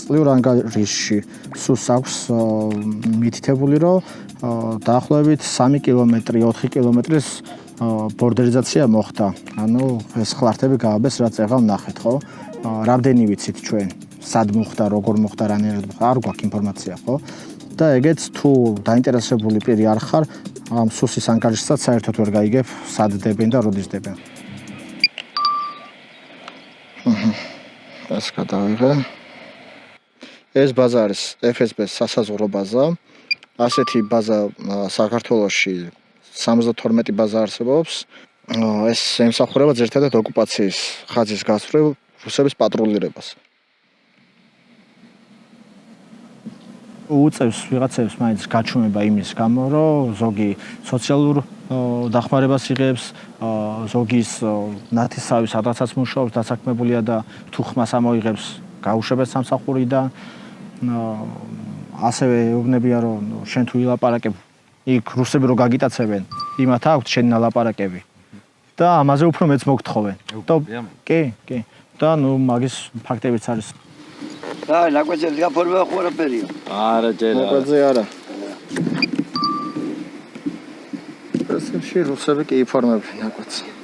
წლიურ ანგარიშში სუს აქვს მითითებული, რომ დაახლოებით 3 კილომეტრი, 4 კილომეტრის ბორდერიზაცია მოხდა. ანუ ეს ხლართები გააბეს, რაც ეღავ ნახეთ, ხო? რამდენი ვიცით ჩვენ, სად მოხდა, როგორ მოხდა, რანაირად მოხდა, არ გვაქვს ინფორმაცია, ხო? და ეგეც თუ დაინტერესებული პირი არ ხარ, ამ სუსის ანგარიშსაც საერთოდ ვერ გაიგებ, სად დებენ და როდის დებენ. ეს გადავიღე. ეს ბაზა არის FSB-ს სასაზღვრო ბაზა. ასეთი ბაზა საქართველოში 72 ბაზა არსებობს. ეს ემსახურება ძირითადად ოკუპაციის ხაზის გასწვრივ რუსების პატრულირებას. უწევს ვიღაცებს მაინც გაჩვენება იმის გამო, რომ ზოგი სოციალურ დახმარებას იღებს, ზოგის ნათესავი სადღაცაც მუშაობს, დასაქმებულია და თუ ხმას ამოიღებს, გაუშვებს სამსახურიდან. ასევე ეუბნებიან, რომ შენ თუ ილაპარაკებ, იქ რუსები რო გაგიტაცებენ, იმათ აქვთ შენი ნალაპარაკები. და ამაზე უფრო მეც მოგთხოვენ. კი. და ნუ მაგის ფაქტებიც არის. და ნაკვეთზე გაფორმება ყველაფერია. არა ჯერა. ნაკვეთზე არა. პრინციპში რუსები კი იფორმებენ ნაკვეთს.